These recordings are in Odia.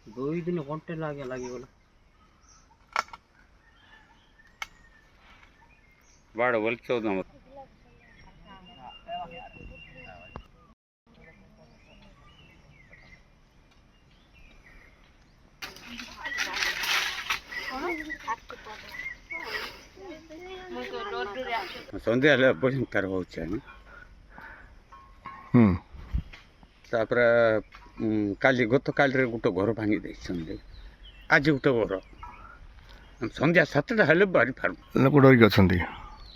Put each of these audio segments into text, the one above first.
ଦୁଇ ଦିନ ଘଣ୍ଟେ ଲାଗିଗଲା। ବାଡ଼ ବୋଲି 14 ମତ ସନ୍ଧ୍ୟା ହେଲେ ଭୟଙ୍କର ହେଉଛି ଆମେ ତାପରେ ଗତକାଲିରେ ଗୋଟେ ଘର ଭାଙ୍ଗି ଦେଇଛନ୍ତି। ଆଜି ଗୋଟେ ଘର ସନ୍ଧ୍ୟା 7ଟା ହେଲେ ବାରି ଫାର୍ମ ଲୋକ ଡରିକି ଅଛନ୍ତି।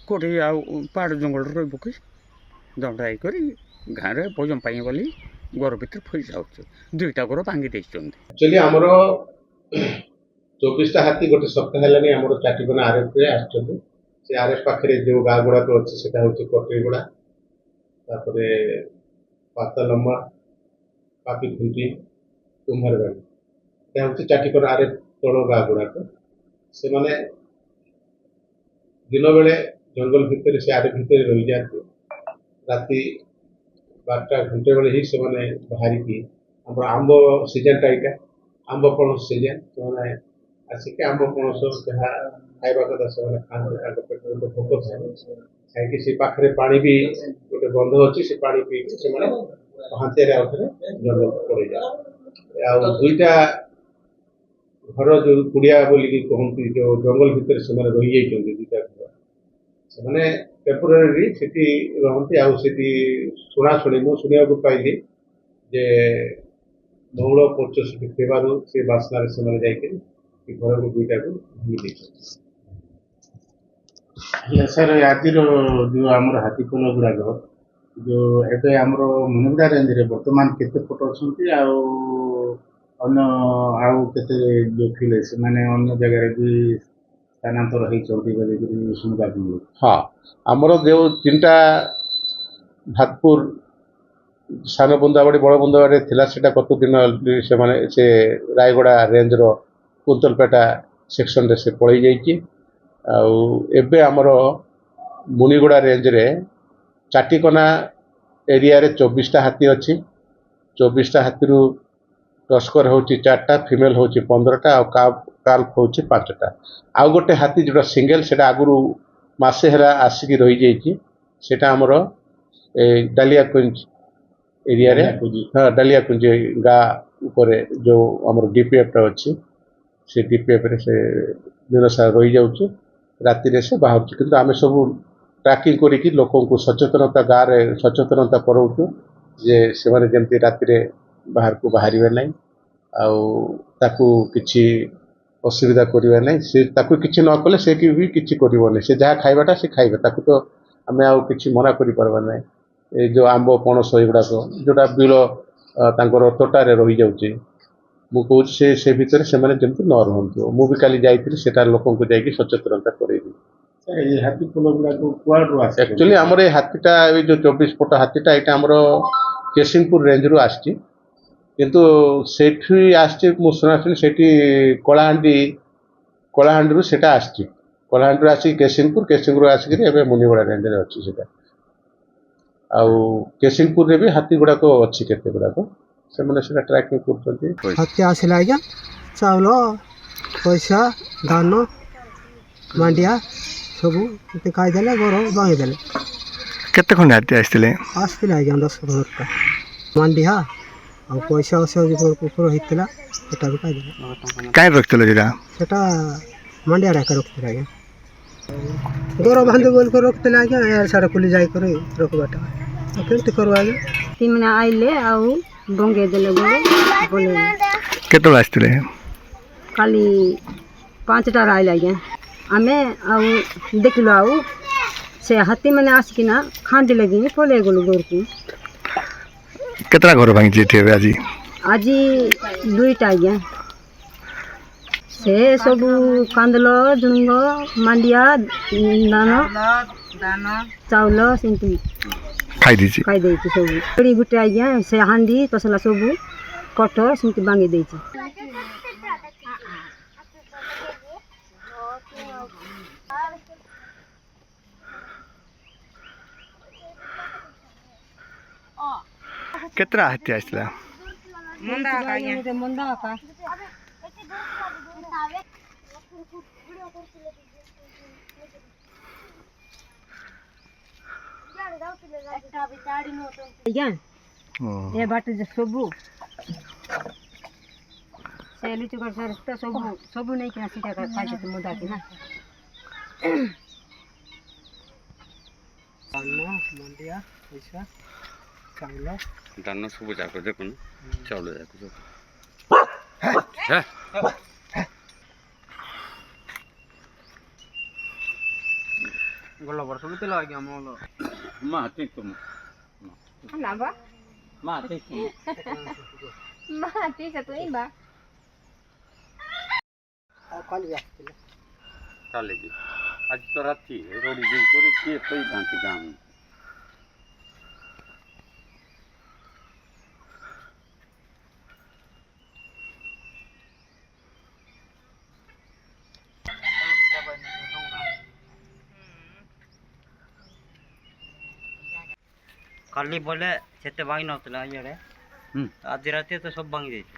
କେଉଁଠି ଆଉ ପାହାଡ଼ ଜଙ୍ଗଲରେ ରହିବ କି ଦଣ୍ଡା ହେଇକରି ଗାଁରେ ଭୋଜନ ପାଇଁ ବୋଲି ଘର ଭିତରେ ଫଇ ଯାଉଛି। 2ଟା ଘର ଭାଙ୍ଗି ଦେଇଛନ୍ତି। ଆକ୍ଚୁଆଲି ଆମର 24ଟା ହାତୀ ଗୋଟେ ସପ୍ତାହ ହେଲାଣି ଆମର ଚାଟିକଣା ଆରଏଫରେ ଆସିଛନ୍ତି। ସେ ଆରଏଫ ପାଖରେ ଯେଉଁ ଗାଁ ଗୁଡ଼ାକ ଅଛି ସେଟା ହେଉଛି କଟେଇଗୁଡ଼ା, ତାପରେ ପାତାଲମ୍ବା, ପାପିଖୁଣ୍ଟି, କୁମ୍ଭାରବାଡ଼ି, ଏହା ହେଉଛି ଚାଟିକଣା ଆରଏଫ ତଳ ଗାଁ ଗୁଡ଼ାକ। ସେମାନେ ଦିନ ବେଳେ ଜଙ୍ଗଲ ଭିତରେ ସେ ଆରଏଫ ଭିତରେ ରହିଯାଆନ୍ତି। ରାତି 12ଟା ଘଣ୍ଟେ ବେଳେ ହିଁ ସେମାନେ ବାହାରିକି ଆମର ଆମ୍ବ ସିଜନଟା ଏଇଟା ଆମ୍ବ ପଣସ ସିଜନ ସେମାନେ ଆସିକି ଆମ୍ବ ପଣସ ଯାହା ଖାଇବା କଥା ସେମାନେ ଖାଆନ୍ତି। ତାଙ୍କ ପେଟରେ ଗୋଟେ ଭୋକ ଥାଏ ଖାଇକି ସେ ପାଖରେ ପାଣି ବି ଗୋଟେ ବନ୍ଧ ଅଛି, ସେ ପାଣି ପିଇକି ସେମାନେ ପହାନ୍ତିଆରେ ଆଉ ଥରେ ଜଙ୍ଗଲକୁ ପଳେଇଯାଆନ୍ତି। ଆଉ 2ଟା ଘର ଯେଉଁ କୁଡ଼ିଆ ବୋଲିକି କହନ୍ତି ଯେଉଁ ଜଙ୍ଗଲ ଭିତରେ ସେମାନେ ରହିଯାଇଛନ୍ତି 2ଟା ଘର ସେମାନେ ଟେମ୍ପୋରାରୀ ସେଠି ରହନ୍ତି। ଆଉ ସେଠି ମୁଁ ଶୁଣିବାକୁ ପାଇଲି ଯେ ମହୁଳ ପୋଚ ସେଠି ଥିବାରୁ ସେ ବାସ୍ନାରେ ସେମାନେ ଯାଇକରି ଏ ଘରକୁ 2ଟାକୁ ଭାଙ୍ଗି ଦେଇଛନ୍ତି। ସାର୍ ଆଜିର ଯେଉଁ ଆମର ହାତୀପଲ ଗୁଡ଼ାକ ଯେଉଁ ଏବେ ଆମର ମୁନିଗୁଡ଼ା ରେଞ୍ଜରେ ବର୍ତ୍ତମାନ କେତେ ଫୁଟ ଅଛନ୍ତି ଆଉ ଅନ୍ୟ ଆଉ କେତେ ଯେଉଁ ଥିଲେ ସେମାନେ ଅନ୍ୟ ଜାଗାରେ ବି ସ୍ଥାନାନ୍ତର ହେଇଛନ୍ତି ବୋଲିକରି ଶୁଣିବାକୁ ମିଳୁଛି? ହଁ, ଆମର ଯେଉଁ 3ଟା ଭାତପୁର ସାନ ବୁନ୍ଦାବାଡ଼ି ବଡ଼ ବୁନ୍ଦାବାଡ଼ି ଥିଲା ସେଟା ଗତ ଦିନ ସେମାନେ ସେ ରାୟଗଡ଼ା ରେଞ୍ଜର କୁନ୍ତଲପେଟା ସେକ୍ସନରେ ସେ ପଳେଇ ଯାଇଛି। ଆଉ ଏବେ ଆମର ମୁନିଗୁଡ଼ା ରେଞ୍ଜରେ ଚାଟିକଣା ଏରିଆରେ 24ଟା ହାତୀ ଅଛି। 24ଟା ହାତୀରୁ ଟସ୍କର ହେଉଛି 4ଟା, ଫିମେଲ ହେଉଛି 15ଟା ଆଉ କାଲ୍ଫ ହେଉଛି 5ଟା। ଆଉ ଗୋଟେ ହାତୀ ଯେଉଁଟା ସିଙ୍ଗଲ ସେଟା ଆଗରୁ ମାସେ ହେଲା ଆସିକି ରହିଯାଇଛି। ସେଟା ଆମର ଡାଲିଆକୁଞ୍ଜ ଏରିଆରେ ଡାଲିଆକୁଞ୍ଜ ଗାଁ ଉପରେ ଯେଉଁ ଆମର ଡିପିଏଫ୍ଟା ଅଛି ସେ ଡିପିଏଫ୍ରେ ସେ ଦିନସାରା ରହିଯାଉଛି। ରାତିରେ ସେ ବାହାରୁଛି। କିନ୍ତୁ ଆମେ ସବୁ ଟ୍ରାକିଂ କରିକି ଲୋକଙ୍କୁ ସଚେତନତା ଗାଁରେ ସଚେତନତା କରାଉଛୁ ଯେ ସେମାନେ ଯେମିତି ରାତିରେ ବାହାରକୁ ବାହାରିବେ ନାହିଁ ଆଉ ତାକୁ କିଛି ଅସୁବିଧା କରିବା ନାହିଁ। ସେ ତାକୁ କିଛି ନ କଲେ ସେ ବି କିଛି କରିବନି। ସେ ଯାହା ଖାଇବାଟା ସେ ଖାଇବେ, ତାକୁ ତ ଆମେ ଆଉ କିଛି ମନା କରିପାରିବା ନାହିଁ। ଏଇ ଯେଉଁ ଆମ୍ବ ପଣସ ଏଗୁଡ଼ାକ ଯେଉଁଟା ବିଳ ତାଙ୍କର ତୋଟାରେ ରହିଯାଉଛି, ମୁଁ କହୁଛି ସେ ଭିତରେ ସେମାନେ ଯେମିତି ନ ରୁହନ୍ତୁ। ମୁଁ ବି କାଲି ଯାଇଥିଲି ସେଟା ଲୋକଙ୍କୁ ଯାଇକି ସଚେତନତା କରେଇବି। ଏଇ ହାତୀ ପଲ ଗୁଡ଼ାକ କୁଆଡ଼ୁ ଆସେ? ଆକ୍ଚୁଆଲି ଆମର ଏଇ ହାତୀଟା ଏଇ ଯେଉଁ 24 ଫୁଟ ହାତୀଟା ଏଇଟା ଆମର କେସିଂପୁର ରେଞ୍ଜରୁ ଆସିଛି। କିନ୍ତୁ ସେଠି ଆସିଛି ମୁଁ ଶୁଣାଶୁଣି ସେଠି କଳାହାଣ୍ଡିରୁ ସେଟା ଆସିଛି। କଳାହାଣ୍ଡିରୁ ଆସିକି କେସିଂପୁର ଆସିକିରି ଏବେ ମୁନିଗୁଡ଼ା ରେଞ୍ଜରେ ଅଛି ସେଟା। ଆଉ କେସିଂପୁରରେ ବି ହାତୀ ଗୁଡ଼ାକ ଅଛି କେତେ ଗୁଡ଼ାକ, ସେମାନେ ସେଟା ଟ୍ରାକିଂ କରୁଛନ୍ତି। ହାତୀ ଆସିଲା ଆଜ୍ଞା, ଚାଉଳ ପଇସା ଧାନ ମାଣ୍ଡିଆ ସବୁ ଖାଇଦେଲେ, ଘର ଭାଙ୍ଗିଦେଲେ। କେତେ ଖଣ୍ଡେ ହାତୀ ଆସିଥିଲେ? ଆଜ୍ଞା 10-15ଟା। ମାଣ୍ଡିଆ ଆଉ ପଇସା କୁକୁର ହେଇଥିଲା ସେଟା ବି ଖାଇଦେଲେ। କାହିଁ ରଖିଥିଲେ ସେଟା ମାଣ୍ଡିଆରେ ଏକା ରଖିଥିଲେ ଆଜ୍ଞା। ଘର ବାନ୍ଧି ବୋଲିକି ରଖିଥିଲେ ଆଜ୍ଞା। ସାରା ଖୋଲି ଯାଇକରି ରଖିବାଟା କେମିତି କରୁ ଆଜ୍ଞା? ସେମାନେ ଆଇଲେ ଆଉ ଡଙ୍ଗେଇ ଦେଲେ ବୋଲେ। କେତେବେଳେ ଆସିଥିଲେ? କାଲି 5ଟାରେ ଆଇଲେ ଆଜ୍ଞା। ଆମେ ଆଉ ଦେଖିଲୁ ଆଉ ସେ ହାତୀମାନେ ଆସିକିନା ଖାଣ୍ଡିଲେ କି ପଳେଇ ଗଲୁ ଘରକୁ। କେତେଟା ଘର ଭାଙ୍ଗିଛି ଏଠି ଏବେ ଆଜି? ଆଜି 2ଟା ଆଜ୍ଞା। ସେ ସବୁ କାନ୍ଦଲ ଝୁଣଙ୍ଗ ମାଣ୍ଡିଆ ଧାନ ଚାଉଳ ସେମିତି ଖାଇଦେଇଛି ସବୁ। ଗୋଟେ ଆଜ୍ଞା ସେ ହାଣ୍ଡି ତସଲା ସବୁ କଟ ସେମିତି ଭାଙ୍ଗି ଦେଇଛି। କେତେଟା ହାତୀ ଆସିଥିଲା? ମନ୍ଦା ଆକା ଆଜ୍ଞା ଏ ବାଟ ଯେ ସବୁ ସେ ଲିଚୁ ଗଛ ତ ସବୁ ନେଇକିନା ସେଇଟା ଖାଇଛନ୍ତି ମନ୍ଦା କିନା ମଣ୍ଡିଆ ପଇସା ଚାଉଳ ଧାନ ସବୁ ଯାକ ଦେଖୁନ ଚାଉଳ ଯାକ ସବୁ ଗଲା ବର୍ଷ ବି ଥିଲା ଆଜ୍ଞା ମୋର ମା ତୁମ ମା ଆଉ କାଲି ଆସିଥିଲେ କାଲି ବି ଆଜି ତ ରାତି ରୋଡ଼ି ଦେଇ କରି କିଏ ଶୋଇଥାନ୍ତି ଗାଁ କାଲି ବୋଲେ ସେତେ ଭାଙ୍ଗି ନଥିଲା ଇଆଡ଼େ ହୁଁ ଆଜି ରାତିରେ ତ ସବୁ ଭାଙ୍ଗି ଯାଇଛି